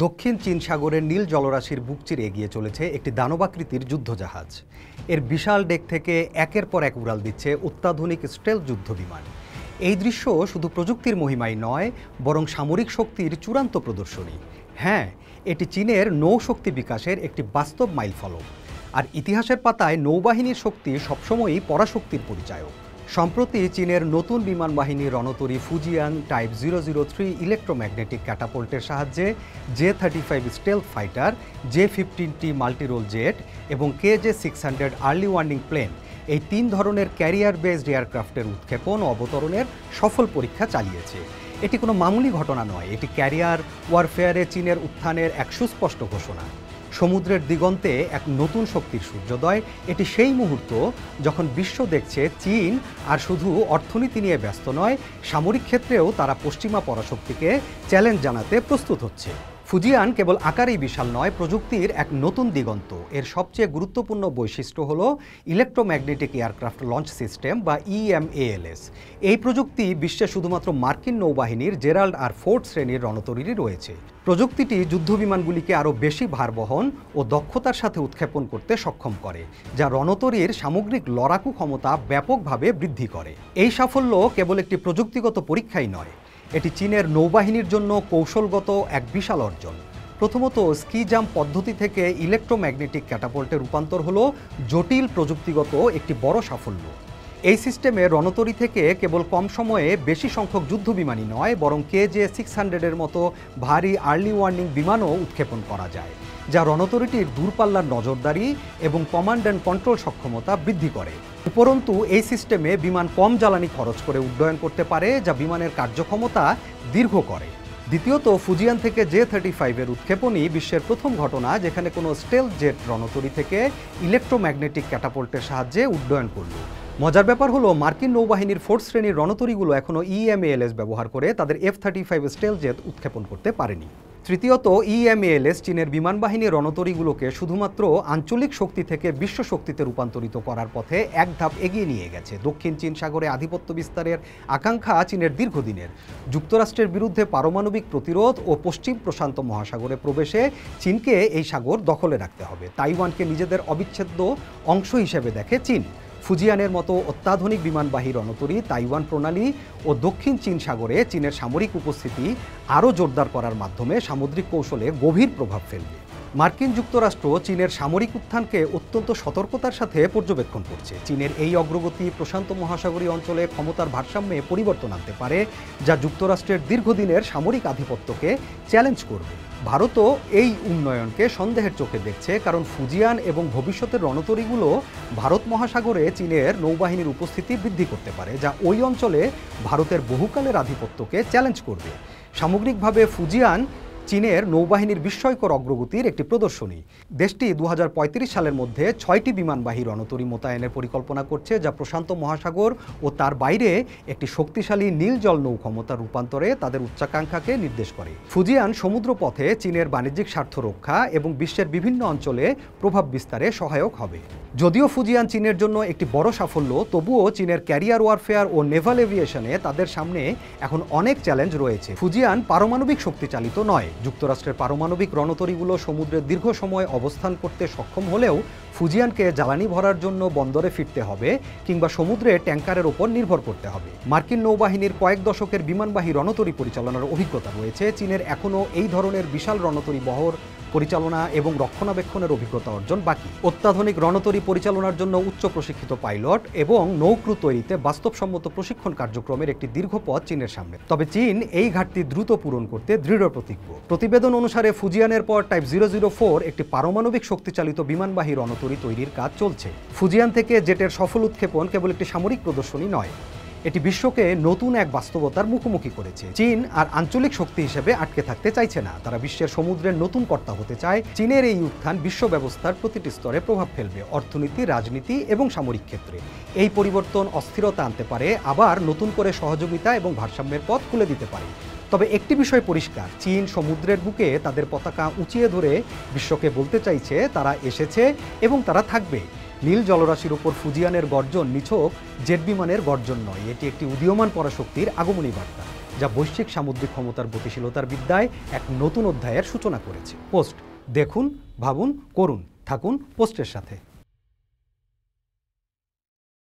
দক্ষিণ চীন সাগরের নীল জলরাশির বুক চিরে এগিয়ে চলেছে একটি দানবাকৃতির যুদ্ধজাহাজ। এর বিশাল ডেক থেকে একের পর এক উড়াল দিচ্ছে অত্যাধুনিক স্টেলথ যুদ্ধবিমান। এই দৃশ্য শুধু প্রযুক্তির মহিমাই নয়, বরং সামরিক শক্তির চূড়ান্ত প্রদর্শনী। হ্যাঁ, এটি চীনের নৌশক্তি বিকাশের একটি বাস্তব মাইলফলক। আর ইতিহাসের পাতায় নৌবাহিনীর শক্তি সবসময়ই পরাশক্তির পরিচায়ক। সম্প্রতি চীনের নতুন বিমান বাহিনীর রণতরী ফুজিয়ান টাইপ 003 ইলেকট্রোম্যাগনেটিক ক্যাটাপল্টের সাহায্যে J-35 stealth fighter, J-15T multirole jet এবং KJ-600 আর্লি ওয়ার্নিং প্লেন, এই তিন ধরনের ক্যারিয়ার বেসড এয়ারক্রাফটের উৎক্ষেপণ ও অবতরণের সফল পরীক্ষা চালিয়েছে। এটি কোনো মামুলি ঘটনা নয়, এটি ক্যারিয়ার ওয়ারফেয়ারে চীনের উত্থানের এক সুস্পষ্ট ঘোষণা। সমুদ্রের দিগন্তে এক নতুন শক্তির সূর্যোদয়। এটি সেই মুহূর্ত যখন বিশ্ব দেখছে চীন আর শুধু অর্থনীতি নিয়ে ব্যস্ত নয়, সামরিক ক্ষেত্রেও তারা পশ্চিমা পরাশক্তিকে চ্যালেঞ্জ জানাতে প্রস্তুত হচ্ছে। ফুজিয়ান কেবল আকারেই বিশাল নয়, প্রযুক্তির এক নতুন দিগন্ত। এর সবচেয়ে গুরুত্বপূর্ণ বৈশিষ্ট্য হল ইলেকট্রোম্যাগনেটিক এয়ারক্রাফট লঞ্চ সিস্টেম বা EMALS। এই প্রযুক্তি বিশ্বে শুধুমাত্র মার্কিন নৌবাহিনীর জেরাল্ড আর ফোর্ড শ্রেণীর রণতরীরই রয়েছে। প্রযুক্তিটি যুদ্ধবিমানগুলিকে আরও বেশি ভারবহন ও দক্ষতার সাথে উৎক্ষেপণ করতে সক্ষম করে, যা রণতরীর সামগ্রিক লড়াকু ক্ষমতা ব্যাপকভাবে বৃদ্ধি করে। এই সাফল্য কেবল একটি প্রযুক্তিগত পরীক্ষাই নয়, এটি চীনের নৌবাহিনীর জন্য কৌশলগত এক বিশাল অর্জন। প্রথমত, স্কি জাম্প পদ্ধতি থেকে ইলেকট্রোম্যাগনেটিক ক্যাটাপল্টে রূপান্তর হলো জটিল প্রযুক্তিগত একটি বড় সাফল্য। এই সিস্টেমে রণতরী থেকে কেবল কম সময়ে বেশি সংখ্যক যুদ্ধবিমানই নয়, বরং KJ-600-এর মতো ভারী আর্লি ওয়ার্নিং বিমানও উৎক্ষেপণ করা যায়, যা রণতরীটির দূরপাল্লার নজরদারি এবং কমান্ড অ্যান্ড কন্ট্রোল সক্ষমতা বৃদ্ধি করে। উপরন্তু এই সিস্টেমে বিমান কম জ্বালানি খরচ করে উড্ডয়ন করতে পারে, যা বিমানের কার্যক্ষমতা দীর্ঘ করে। দ্বিতীয়ত, ফুজিয়ান থেকে J-35-এর উৎক্ষেপণই বিশ্বের প্রথম ঘটনা যেখানে কোনো স্টেলথ জেট রণতরী থেকে ইলেকট্রোম্যাগনেটিক ক্যাটাপল্টের সাহায্যে উড্ডয়ন করল। মজার ব্যাপার হলো, মার্কিন নৌবাহিনীর ফোর্থ শ্রেণীর রণতরীগুলো এখনও EMALS ব্যবহার করে তাদের F-35 স্টেলথ জেট উৎক্ষেপণ করতে পারেনি। তৃতীয়ত, EMALS চীনের বিমান বাহিনীর রণতরীগুলোকে শুধুমাত্র আঞ্চলিক শক্তি থেকে বিশ্ব শক্তিতে রূপান্তরিত করার পথে এক ধাপ এগিয়ে নিয়ে গেছে। দক্ষিণ চীন সাগরে আধিপত্য বিস্তারের আকাঙ্ক্ষা চীনের দীর্ঘদিনের। যুক্তরাষ্ট্রের বিরুদ্ধে পারমাণবিক প্রতিরোধ ও পশ্চিম প্রশান্ত মহাসাগরে প্রবেশে চীনকে এই সাগর দখলে রাখতে হবে। তাইওয়ানকে নিজেদের অবিচ্ছেদ্য অংশ হিসেবে দেখে চীন। ফুজিয়ানের মতো অত্যাধুনিক বিমানবাহী রণতরী, তাইওয়ান প্রণালী ও দক্ষিণ চীন সাগরে চীনের সামরিক উপস্থিতি আরও জোরদার করার মাধ্যমে সামুদ্রিক কৌশলে গভীর প্রভাব ফেলবে। মার্কিন যুক্তরাষ্ট্র চীনের সামরিক উত্থানকে অত্যন্ত সতর্কতার সাথে পর্যবেক্ষণ করছে। চীনের এই অগ্রগতি প্রশান্ত মহাসাগরীয় অঞ্চলে ক্ষমতার ভারসাম্যে পরিবর্তন আনতে পারে, যা যুক্তরাষ্ট্রের দীর্ঘদিনের সামরিক আধিপত্যকে চ্যালেঞ্জ করবে। ভারতও এই উন্নয়নকে সন্দেহের চোখে দেখছে, কারণ ফুজিয়ান এবং ভবিষ্যতের রণতরীগুলো ভারত মহাসাগরে চীনের নৌবাহিনীর উপস্থিতি বৃদ্ধি করতে পারে, যা ওই অঞ্চলে ভারতের বহুকালের আধিপত্যকে চ্যালেঞ্জ করবে। সামগ্রিকভাবে ফুজিয়ান চীনের নৌবাহিনীর বিস্ময়কর অগ্রগতির একটি প্রদর্শনী। দেশটি 2035 সালের মধ্যে 6টি বিমানবাহী রণতরী মোতায়েনের পরিকল্পনা করছে, যা প্রশান্ত মহাসাগর ও তার বাইরে একটি শক্তিশালী নীল জল নৌ ক্ষমতার রূপান্তরে তাদের উচ্চাকাঙ্ক্ষাকে নির্দেশ করে। ফুজিয়ান সমুদ্রপথে চীনের বাণিজ্যিক স্বার্থ রক্ষা এবং বিশ্বের বিভিন্ন অঞ্চলে প্রভাব বিস্তারে সহায়ক হবে। যদিও ফুজিয়ান চীনের জন্য একটি বড় সাফল্য, তবুও চীনের ক্যারিয়ার ওয়ারফেয়ার ও নেভাল এভিয়েশনে তাদের সামনে এখন অনেক চ্যালেঞ্জ রয়েছে। ফুজিয়ান পারমাণবিক শক্তি চালিত নয়। যুক্তরাষ্ট্রের পারমাণবিক রণতরীগুলো সমুদ্রে দীর্ঘ সময় অবস্থান করতে সক্ষম হলেও ফুজিয়ানকে জ্বালানি ভরার জন্য বন্দরে ফিরতে হবে কিংবা সমুদ্রে ট্যাঙ্কারের ওপর নির্ভর করতে হবে। মার্কিন নৌবাহিনীর কয়েক দশকের বিমানবাহী রণতরী পরিচালনার অভিজ্ঞতা রয়েছে। চীনের এখনও এই ধরনের বিশাল রণতরী বহর পরিচালনা এবং রক্ষণাবেক্ষণের অভিজ্ঞতা অর্জন বাকি। অত্যাধুনিক রণতরী পরিচালনার জন্য উচ্চ প্রশিক্ষিত পাইলট এবং নৌক্রু তৈরিতে বাস্তবসম্মত প্রশিক্ষণ কার্যক্রমের একটি দীর্ঘ পথ চীনের সামনে। তবে চীন এই ঘাটতি দ্রুত পূরণ করতে দৃঢ় প্রতিজ্ঞ। প্রতিবেদন অনুসারে ফুজিয়ানের পর টাইপ 004 একটি পারমাণবিক শক্তিচালিত বিমানবাহী রণতরী তৈরির কাজ চলছে। ফুজিয়ান থেকে জেটের সফল উৎক্ষেপণ কেবল একটি সামরিক প্রদর্শনী নয়, এটি বিশ্বকে নতুন এক বাস্তবতার মুখোমুখি করেছে। চীন আর আঞ্চলিক শক্তি হিসেবে আটকে থাকতে চাইছে না, তারা বিশ্বের সমুদ্রের নতুন কর্তা হতে চায়। চীনের এই উত্থান বিশ্ব ব্যবস্থার প্রতিটি স্তরে প্রভাব ফেলবে, অর্থনীতি, রাজনীতি এবং সামরিক ক্ষেত্রে। এই পরিবর্তন অস্থিরতা আনতে পারে, আবার নতুন করে সহযোগিতা এবং ভারসাম্যের পথ খুলে দিতে পারে। তবে একটি বিষয় পরিষ্কার, চীন সমুদ্রের বুকে তাদের পতাকা উঁচিয়ে ধরে বিশ্বকে বলতে চাইছে তারা এসেছে এবং তারা থাকবে। নীল জলরাশির উপর ফুজিয়ানের গর্জন নিছক জেট বিমানের গর্জন নয়, এটি একটি উদীয়মান পরাশক্তির আগমনী বার্তা। যা বৈশ্বিক সামুদ্রিক ক্ষমতার গতিশীলতার বিদ্যায় এক নতুন অধ্যায়ের সূচনা করেছে। পোস্ট দেখুন, ভাবুন, করুন, থাকুন পোস্টের সাথে।